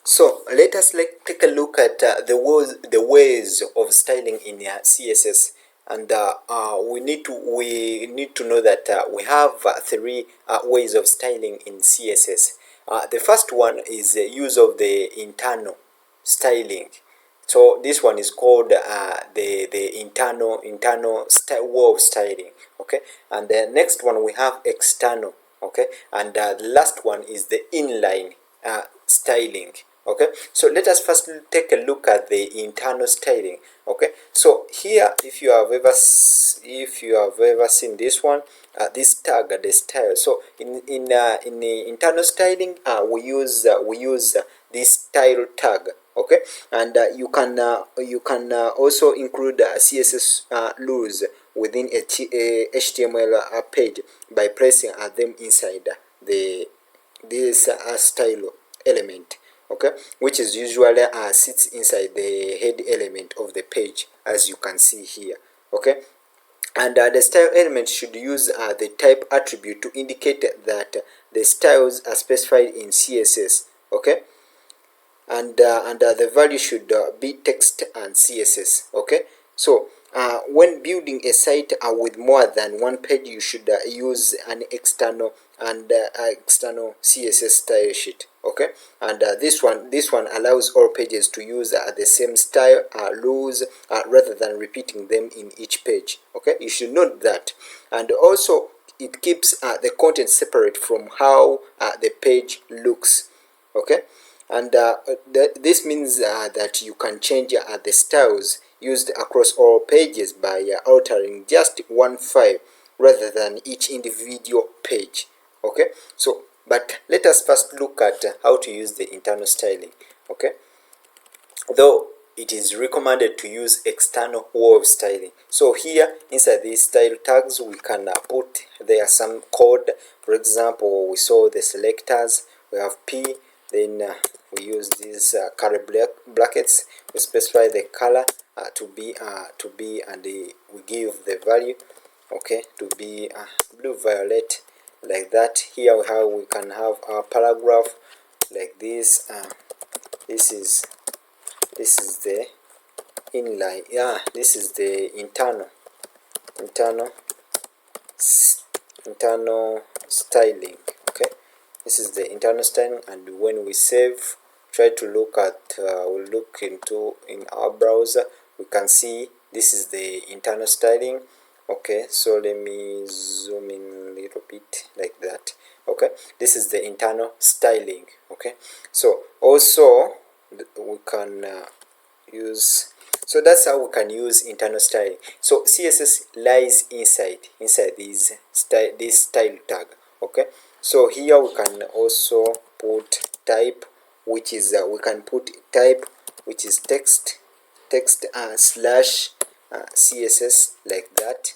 So let us take a look at the ways of styling in CSS, and we need to know that we have three ways of styling in CSS. The first one is the use of the internal styling. So this one is called the internal way of styling. Okay, and the next one we have external. Okay, and the last one is the inline styling. Okay, so let us first take a look at the internal styling. Okay, so here if you have ever seen this one, this tag, the style. So in the internal styling, we use this style tag. Okay, and you can also include CSS rules within a HTML page by pressing them inside this style element. Okay, which is usually sits inside the head element of the page, as you can see here. Okay, and the style element should use the type attribute to indicate that the styles are specified in CSS. Okay, and the value should be text and CSS. Okay, so when building a site with more than one page, you should use an external CSS style sheet. Okay, and this one allows all pages to use the same style rules rather than repeating them in each page. Okay, you should note that. And also it keeps the content separate from how the page looks. Okay, and this means that you can change the styles used across all pages by altering just one file rather than each individual page. Okay, so but let us first look at how to use the internal styling. Okay, though it is recommended to use external way of styling. So here inside these style tags we can put there some code. For example, we saw the selectors, we have P, then we use these color brackets. We specify the color to be and we give the value, okay, to be blue violet, like that. Here we can have our paragraph like this. This is the inline. Yeah, this is the internal styling. Okay, this is the internal styling, and when we save, try to look at we'll look into in our browser, we can see this is the internal styling. Okay, so let me zoom in a little bit like that. Okay, this is the internal styling. Okay, so also we can use, so that's how we can use internal styling. So CSS lies inside this style tag. Okay, so here we can also put type, which is we can put type which is text slash CSS, like that,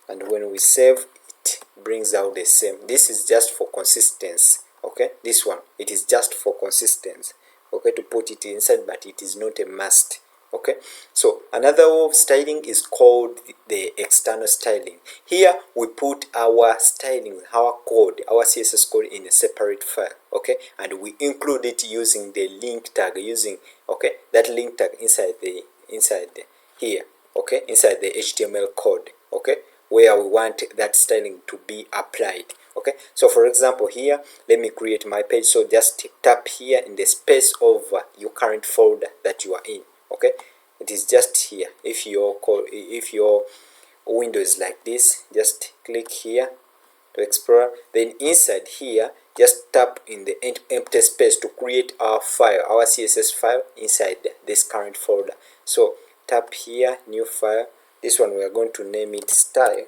and when we save it brings out the same. This is just for consistency. Okay, this one, it is just for consistency. Okay, to put it inside, but it is not a must. Okay, so another way of styling is called the external styling. Here we put our styling, our code, our CSS code in a separate file. Okay, and we include it using the link tag, using that link tag inside here. Okay, inside the HTML code. Okay, where we want that styling to be applied. Okay, so for example here, let me create my page. So just tap here in the space of your current folder that you are in. Okay, it is just here. If your window is like this, just click here to explore, then inside here just tap in the empty space to create our file, our CSS file inside this current folder. So tap here, new file. This one we are going to name it style.css,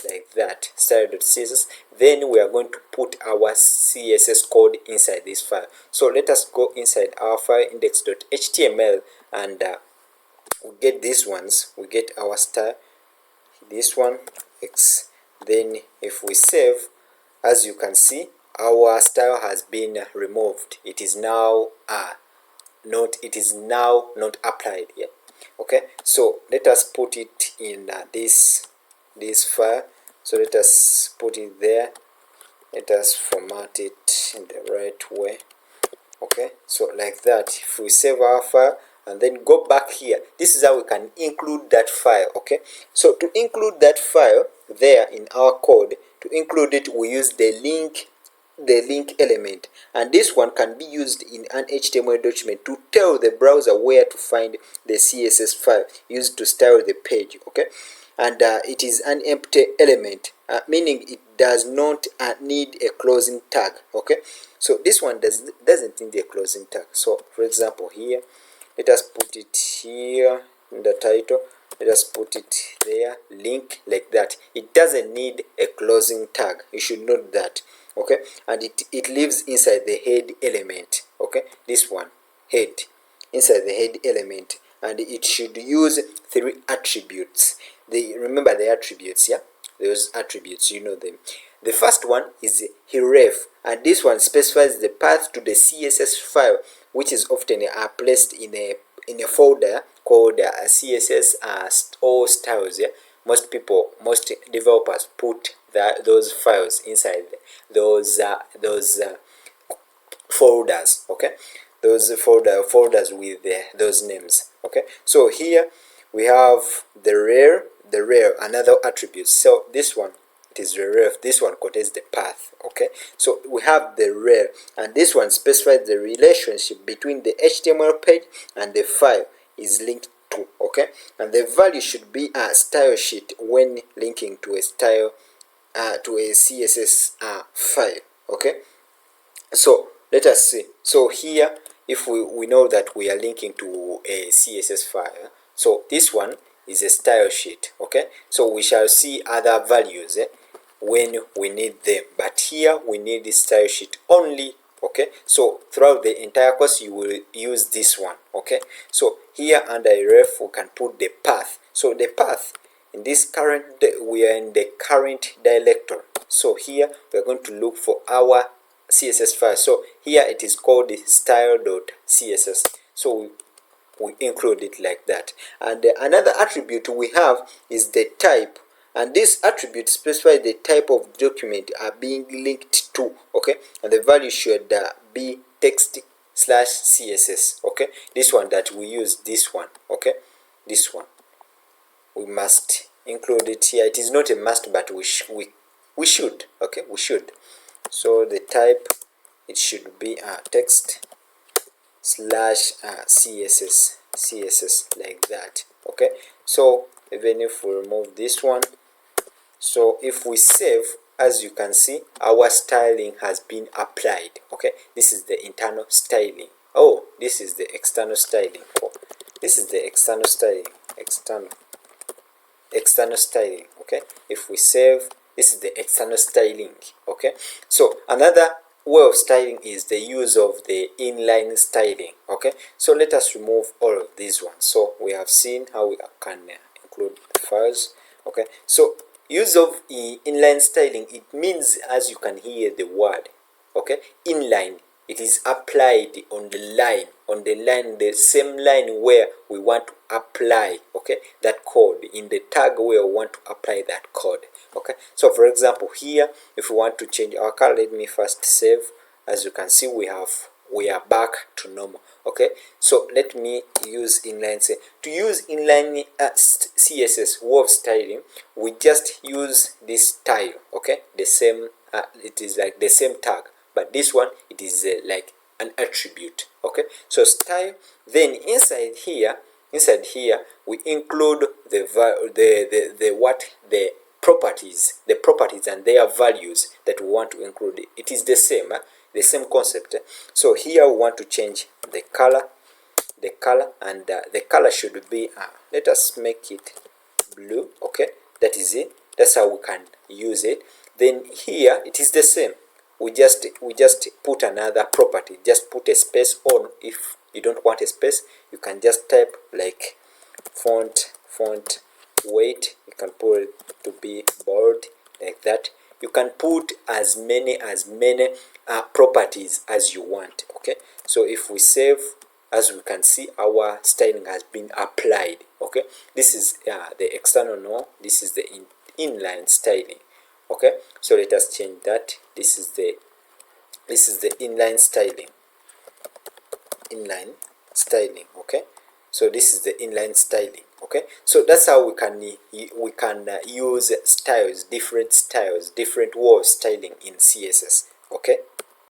like that, style.css. Then we are going to put our CSS code inside this file. So let us go inside our file index.html and we get these ones. We get our style, this one, X. Then if we save, as you can see, our style has been removed. It is now not applied yet. Okay, so let us put it in this file. So let us put it there. Let us format it in the right way. Okay, so like that. If we save our file and then go back here, this is how we can include that file. Okay, so to include that file there in our code, to include it, we use the link element, and this one can be used in an HTML document to tell the browser where to find the CSS file used to style the page. Okay, and it is an empty element, meaning it does not need a closing tag. Okay, so this one doesn't need a closing tag. So for example here, let us put it here in the title, let us put it there, link, like that. It doesn't need a closing tag, you should note that. Okay, and it lives inside the head element. Okay, this one, head, inside the head element, and it should use 3 attributes. Remember the attributes, yeah, those attributes, you know them. The first one is href, and this one specifies the path to the CSS file, which is often placed in a folder called CSS or styles. Yeah, most developers put those files inside those folders. Okay, those folders with those names. Okay, so here we have the rare, another attribute. So this one, it is ref, this one contains the path. Okay, so we have the rare, and this one specifies the relationship between the HTML page and the file is linked to. Okay, and the value should be a style sheet when linking to a style to a CSS file. Okay, so let us see. So here, if we know that we are linking to a CSS file, so this one is a style sheet. Okay, so we shall see other values when we need them, but here we need this style sheet only. Okay, so throughout the entire course you will use this one. Okay, so here under ref we can put the path. So the path in this current, we are in the current directory. So here we are going to look for our CSS file. So here it is called style.css. So we include it like that. And another attribute we have is the type, and this attribute specifies the type of document being linked to. Okay, and the value should be text/css. Okay, this one that we use, this one. Okay, this one we must include it here. It is not a must, but we should. Okay, we should. So the type, it should be text/css like that. Okay, so even if we remove this one, so if we save, as you can see, our styling has been applied. Okay, this is the internal styling. Oh, this is the external styling. Oh, this is the external styling. External styling. Okay, if we save, this is the external styling. Okay, so another way of styling is the use of the inline styling. Okay, so let us remove all of these ones. So we have seen how we can include the files. Okay, so use of inline styling, it means, as you can hear the word, okay, inline, it is applied on the line, the same line where we want to apply, okay, that code, in the tag where we want to apply that code. Okay, so for example here, if we want to change our color, let me first save. As you can see, we are back to normal. Okay, so let me use inline. To use inline CSS way of styling, we just use this style. Okay, the same, it is like the same tag, but this one, it is like an attribute. Okay, so style, then inside here we include the properties and their values that we want to include. It is the same concept. So here we want to change the color, and the color should be let us make it blue. Okay, that is it. That's how we can use it. Then here it is the same. We just put another property, just put a space on. If you don't want a space, you can just type like font weight, you can put it to be bold, like that. You can put as many properties as you want. Okay, so if we save, as we can see, our styling has been applied. Okay, this is the external, no, this is the inline styling. Okay, so let us change that. This is the inline styling. Okay, so this is the inline styling. Okay, so that's how we can use styles, different way of styling in CSS. Okay.